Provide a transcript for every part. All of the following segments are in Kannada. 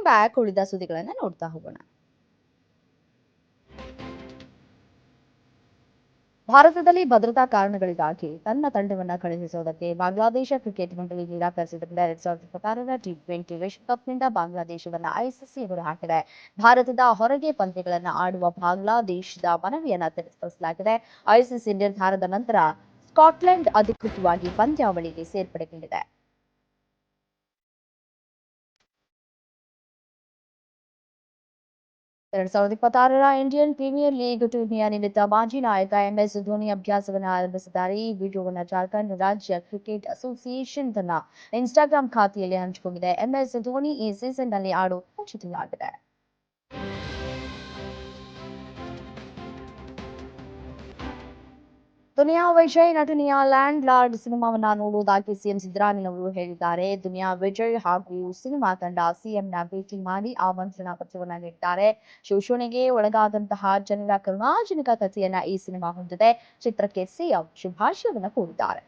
Welcome back. ಉಳಿದ ಸುದ್ದಿಗಳನ್ನ ನೋಡ್ತಾ ಹೋಗೋಣ. ಭಾರತದಲ್ಲಿ ಭದ್ರತಾ ಕಾರಣಗಳಿಗಾಗಿ ತನ್ನ ತಂಡವನ್ನು ಕಳುಹಿಸುವುದಕ್ಕೆ ಬಾಂಗ್ಲಾದೇಶ ಕ್ರಿಕೆಟ್ ಮಂಡಳಿ ನಿರಾಕರಿಸಿದ್ದರಿಂದ 2026ರ ಟಿ20 ವಿಶ್ವಕಪ್ನಿಂದ ಬಾಂಗ್ಲಾದೇಶವನ್ನು ಐಸಿಸಿ ಹೊರಹಾಕಿದೆ. ಭಾರತದ ಹೊರಗೆ ಪಂದ್ಯಗಳನ್ನು ಆಡುವ ಬಾಂಗ್ಲಾದೇಶದ ಮನವಿಯನ್ನು ತಿರಸ್ಕರಿಸಲಾಗಿದೆ. ಐಸಿಸಿ ನಿರ್ಧಾರದ ನಂತರ ಸ್ಕಾಟ್ಲೆಂಡ್ ಅಧಿಕೃತವಾಗಿ ಪಂದ್ಯಾವಳಿಗೆ ಸೇರ್ಪಡೆಗೊಂಡಿದೆ. 2026ರ ಇಂಡಿಯನ್ ಪ್ರೀಮಿಯರ್ ಲೀಗ್ ಟೂರ್ನಿಯ ನಿಮಿತ್ತ ಮಾಜಿ ನಾಯಕ ಎಂಎಸ್ ಧೋನಿ ಅಭ್ಯಾಸವನ್ನು ಆರಂಭಿಸಿದ್ದಾರೆ. ಈ ವಿಡಿಯೋವನ್ನು ಜಾರ್ಖಂಡ್ ರಾಜ್ಯ ಕ್ರಿಕೆಟ್ ಅಸೋಸಿಯೇಷನ್ ತನ್ನ ಇನ್ಸ್ಟಾಗ್ರಾಂ ಖಾತೆಯಲ್ಲಿ ಹಂಚಿಕೊಂಡಿದೆ. ಎಂಎಸ್ ಧೋನಿ ಈ ಸೀಸನ್ನಲ್ಲಿ ಆಡುವ ಖಚಿತವಾಗಿದೆ. ದುನಿಯಾ ವಿಜಯ್ ನಟನೆಯ ಲ್ಯಾಂಡ್ ಲಾರ್ಡ್ ಸಿನಿಮಾವನ್ನ ನೋಡುವುದಾಗಿ ಸಿಎಂ ಸಿದ್ದರಾಮಯ್ಯನವರು ಹೇಳಿದ್ದಾರೆ. ದುನಿಯಾ ವಿಜಯ್ ಹಾಗೂ ಸಿನಿಮಾ ತಂಡ ಸಿಎಂನ ಭೇಟಿ ಮಾಡಿ ಆಮಂತ್ರಣ ಪತ್ರವನ್ನ ನೀಡಿದ್ದಾರೆ. ಶೋಷಣೆಗೆ ಒಳಗಾದಂತಹ ಜನರ ಕರುಣಾಜನಕ ಕಥೆಯನ್ನ ಈ ಸಿನಿಮಾ ಹೊಂದಿದೆ. ಚಿತ್ರಕ್ಕೆ ಸಿಎಂ ಶುಭಾಶಯವನ್ನ ಕೋರಿದ್ದಾರೆ.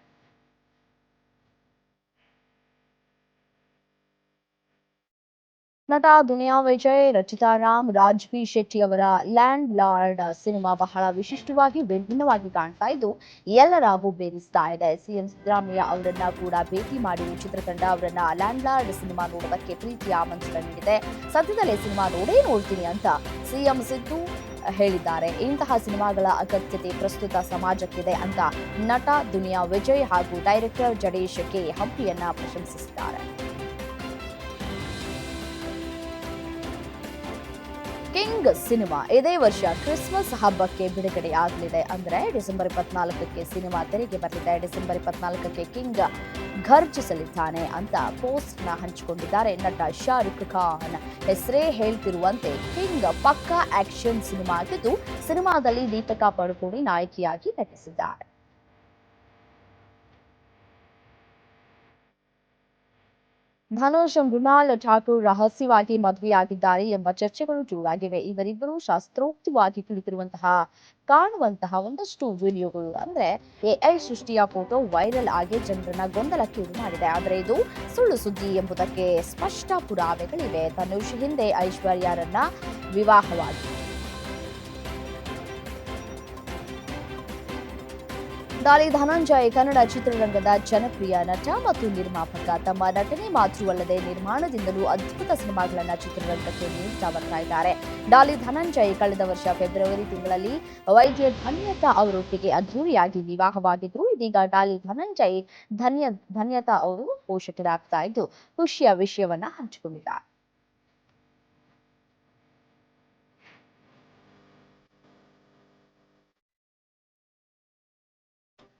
ನಟ ದುನಿಯಾ ವಿಜಯ್, ರಚಿತಾ ರಾಮ್, ರಾಜ್ಬಿ ಶೆಟ್ಟಿ ಅವರ ಲ್ಯಾಂಡ್ ಲಾರ್ಡ್ ಸಿನಿಮಾ ಬಹಳ ವಿಶಿಷ್ಟವಾಗಿ ವಿಭಿನ್ನವಾಗಿ ಕಾಣ್ತಾ ಇದ್ದು ಎಲ್ಲರ ಹುಬ್ಬೇರಿಸ್ತಾ ಇದೆ. ಸಿಎಂ ಸಿದ್ದರಾಮಯ್ಯ ಅವರನ್ನ ಕೂಡ ಭೇಟಿ ಮಾಡಿ ಚಿತ್ರತಂಡ ಅವರನ್ನ ಲ್ಯಾಂಡ್ ಲಾರ್ಡ್ ಸಿನಿಮಾ ನೋಡೋದಕ್ಕೆ ಪ್ರೀತಿಯ ಆಮಂತ್ರಣ ನೀಡಿದೆ. ಸದ್ಯದಲ್ಲೇ ಸಿನಿಮಾ ನೋಡ್ತೀನಿ ಅಂತ ಸಿಎಂ ಸಿದ್ದು ಹೇಳಿದ್ದಾರೆ. ಇಂತಹ ಸಿನಿಮಾಗಳ ಅಗತ್ಯತೆ ಪ್ರಸ್ತುತ ಸಮಾಜಕ್ಕಿದೆ ಅಂತ ನಟ ದುನಿಯಾ ವಿಜಯ್ ಹಾಗೂ ಡೈರೆಕ್ಟರ್ ಜಡೇಶ್ ಕೆ ಹಂಪಿಯನ್ನ ಪ್ರಶಂಸಿಸಿದ್ದಾರೆ. ಕಿಂಗ್ ಸಿನಿಮಾ ಇದೇ ವರ್ಷ ಕ್ರಿಸ್ಮಸ್ ಹಬ್ಬಕ್ಕೆ ಬಿಡುಗಡೆಯಾಗಲಿದೆ. ಅಂದ್ರೆ ಡಿಸೆಂಬರ್ 24ಕ್ಕೆ ಸಿನಿಮಾ ತೆರೆಗೆ ಬರಲಿದೆ. ಡಿಸೆಂಬರ್ 24ಕ್ಕೆ ಕಿಂಗ್ ಘರ್ಜಿಸಲಿದ್ದಾನೆ ಅಂತ ಪೋಸ್ಟ್ ನ ಹಂಚಿಕೊಂಡಿದ್ದಾರೆ ನಟ ಶಾರುಖ್ ಖಾನ್. ಹೆಸರೇ ಹೇಳ್ತಿರುವಂತೆ ಕಿಂಗ್ ಪಕ್ಕಾ ಆಕ್ಷನ್ ಸಿನಿಮಾ ಆಗಿದ್ದು ಸಿನಿಮಾದಲ್ಲಿ ದೀಪಿಕಾ ಪಡುಕೋಣೆ ನಾಯಕಿಯಾಗಿ ನಟಿಸಿದ್ದಾರೆ. ಧನುಷ್ ಮೃಣಾಲ್ ಠಾಕೂರ್ ರಹಸ್ಯವಾಗಿ ಮದುವೆಯಾಗಿದ್ದಾರೆ ಎಂಬ ಚರ್ಚೆಗಳು ಜೋರಾಗಿವೆ. ಇವರಿಬ್ಬರು ಶಾಸ್ತ್ರೋಕ್ತವಾಗಿ ಕುಳಿತಿರುವಂತಹ ಕಾಣುವಂತಹ ಒಂದಷ್ಟು ವಿಡಿಯೋಗಳು ಅಂದ್ರೆ ಎಐ ಸೃಷ್ಟಿಯ ಫೋಟೋ ವೈರಲ್ ಆಗಿ ಜನರನ್ನ ಗೊಂದಲಕ್ಕೆ ಉಂಟು ಮಾಡಿದೆ. ಆದರೆ ಇದು ಸುಳ್ಳು ಸುದ್ದಿ ಎಂಬುದಕ್ಕೆ ಸ್ಪಷ್ಟ ಪುರಾವೆಗಳಿವೆ. ಧನುಷ್ ಹಿಂದೆ ಐಶ್ವರ್ಯರನ್ನ ವಿವಾಹವಾಗಿ ಡಾಲಿ ಧನಂಜಯ್ ಕನ್ನಡ ಚಿತ್ರರಂಗದ ಜನಪ್ರಿಯ ನಟ ಮತ್ತು ನಿರ್ಮಾಪಕ. ತಮ್ಮ ನಟನೆ ಮಾತ್ರವಲ್ಲದೆ ನಿರ್ಮಾಣದಿಂದಲೂ ಅದ್ಭುತ ಸಿನಿಮಾಗಳನ್ನ ಚಿತ್ರರಂಗಕ್ಕೆ ನೀಡುತ್ತಾ ಬರ್ತಾ ಇದ್ದಾರೆ. ಡಾಲಿ ಧನಂಜಯ್ ಕಳೆದ ವರ್ಷ ಫೆಬ್ರವರಿ ತಿಂಗಳಲ್ಲಿ ವೈದ್ಯ ಧನ್ಯತಾ ಅವರೊಟ್ಟಿಗೆ ಅದ್ಧೂರಿಯಾಗಿ ವಿವಾಹವಾಗಿದ್ರು. ಇದೀಗ ಡಾಲಿ ಧನಂಜಯ್ ಧನ್ಯತಾ ಅವರು ಪೋಷಕರಾಗ್ತಾ ಇದ್ದು ಖುಷಿಯ ವಿಷಯವನ್ನ ಹಂಚಿಕೊಂಡಿದ್ದಾರೆ.